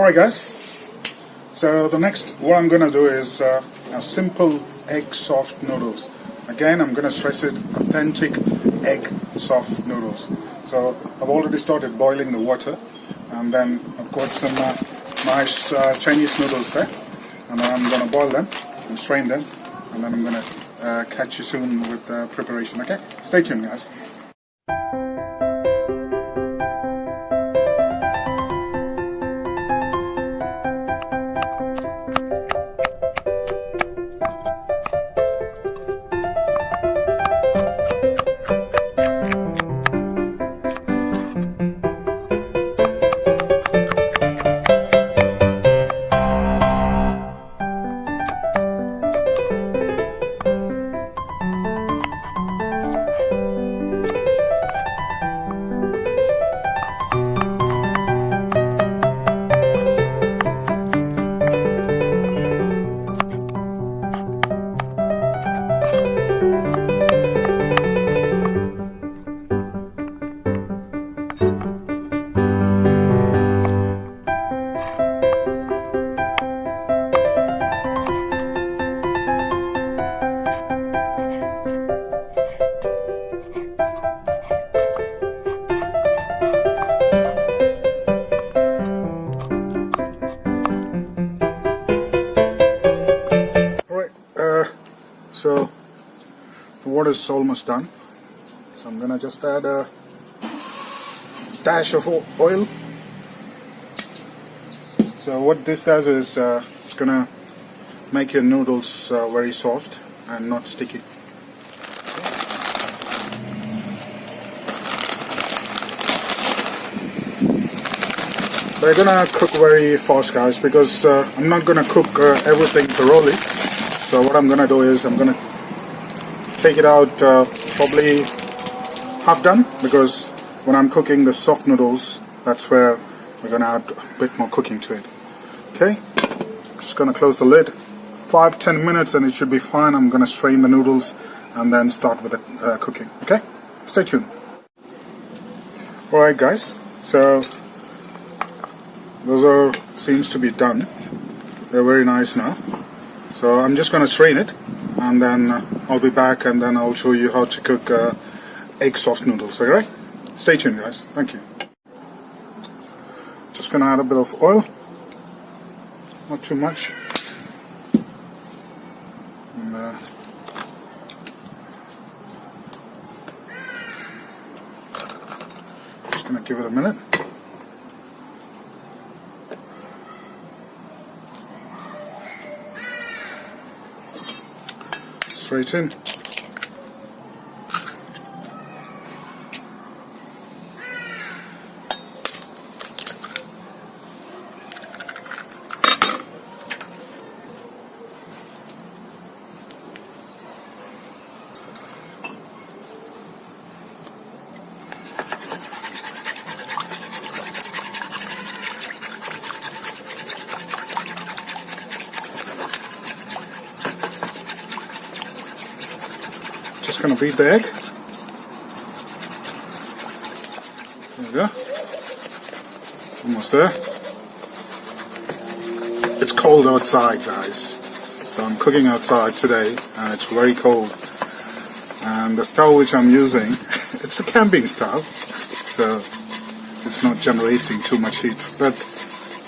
Alright guys, so the next what I'm gonna do is a simple egg soft noodles. Again, I'm gonna stress it, authentic egg soft noodles. So I've already started boiling the water, and then I've got some nice Chinese noodles there, and then I'm gonna boil them and strain them, and then I'm gonna catch you soon with the preparation. Okay, stay tuned guys. So the water is almost done, so I'm gonna just add a dash of oil. So what this does is it's gonna make your noodles very soft and not sticky. They're gonna cook very fast guys, because I'm not gonna cook everything thoroughly. So what I'm gonna do is I'm gonna take it out probably half done, because when I'm cooking the soft noodles, that's where we're gonna add a bit more cooking to it. Okay, just gonna close the lid. 5-10 minutes and it should be fine. I'm gonna strain the noodles and then start with the cooking. Okay, stay tuned. Alright guys, so those seems to be done. They're very nice now. So I'm just going to strain it, and then I'll be back, and then I'll show you how to cook egg soft noodles. Alright? Stay tuned guys. Thank you. Just going to add a bit of oil. Not too much. And, just going to give it a minute. Straight in. Just going to beat the egg. There we go. Almost there. It's cold outside guys, so I'm cooking outside today and it's very cold, and the stove which I'm using, it's a camping stove, so it's not generating too much heat, but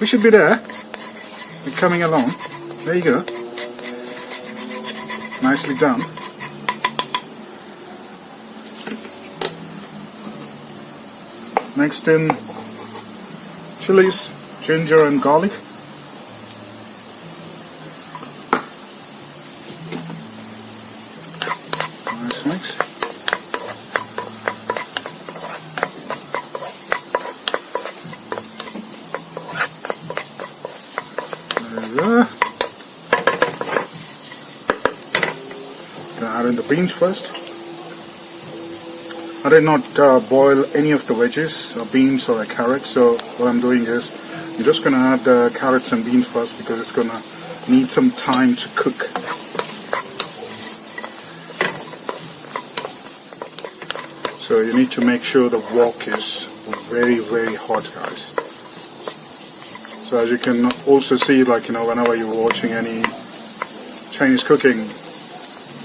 we should be there. We're coming along. There you go. Nicely done. Next in chilies, ginger and garlic. Nice mix. There we go. Gonna add in the beans first. I did not boil any of the veggies, or beans or a carrot, so what I'm doing is I'm just going to add the carrots and beans first, because it's going to need some time to cook. So you need to make sure the wok is very hot guys. So as you can also see, like, you know, whenever you're watching any Chinese cooking,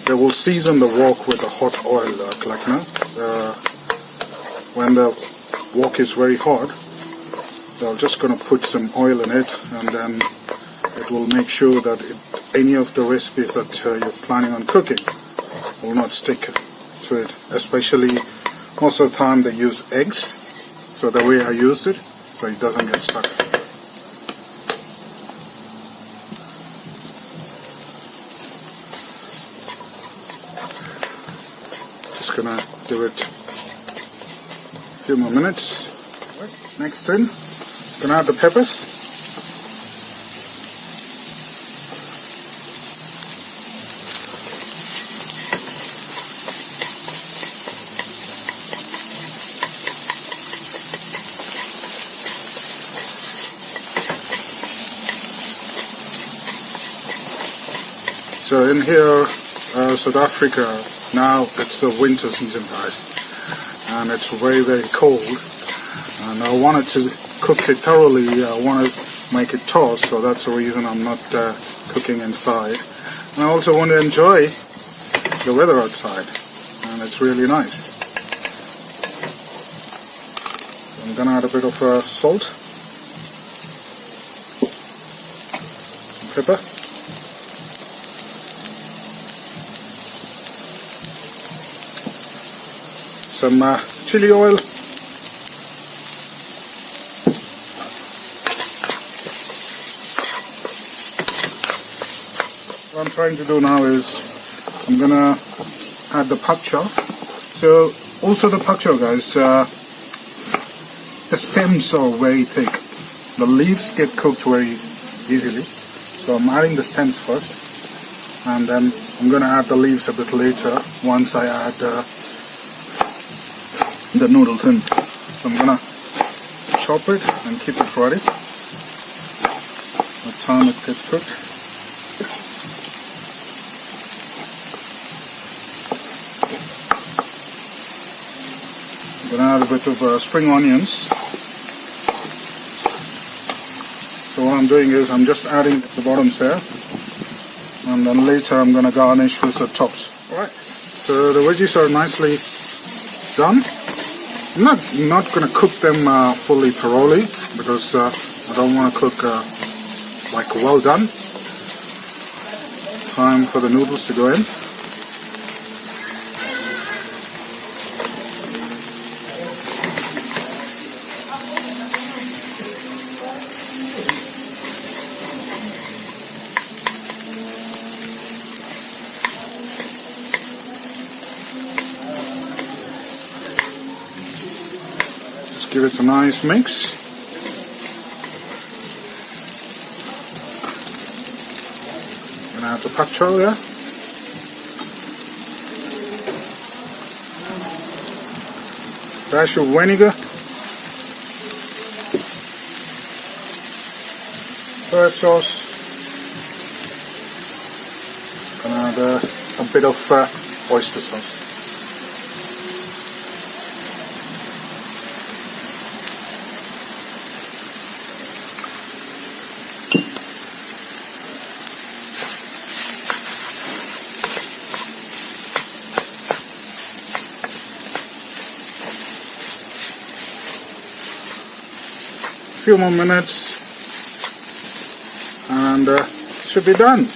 they will season the wok with a hot oil, like, you know, when the wok is very hot, they're just going to put some oil in it, and then it will make sure that any of the recipes that you're planning on cooking will not stick to it. Especially, most of the time they use eggs, so the way I used it, so it doesn't get stuck. Just gonna give it a few more minutes. Right, next in, gonna add the peppers. So in here, South Africa, now it's the winter season, guys, and it's very, very cold, and I wanted to cook it thoroughly. I want to make it toast, so that's the reason I'm not cooking inside. And I also want to enjoy the weather outside, and it's really nice. I'm gonna add a bit of salt and pepper. Some chili oil, what I'm trying to do now is I'm gonna add the Pok-Chow. So also the Pok-Chow, guys, the stems are very thick. The leaves get cooked very easily, so I'm adding the stems first, and then I'm gonna add the leaves a bit later once I add the noodles in. So I'm gonna chop it and keep it ready by the time it gets cooked. I'm gonna add a bit of spring onions. So what I'm doing is I'm just adding the bottoms there, and then later I'm gonna garnish with the tops. Alright, so the veggies are nicely done. I'm not going to cook them fully thoroughly, because I don't want to cook like well done. Time for the noodles to go in. Give it a nice mix. Gonna add the Pok-Chow there. Dash of vinegar. Soya sauce. Gonna add a bit of oyster sauce. Few more minutes and it should be done.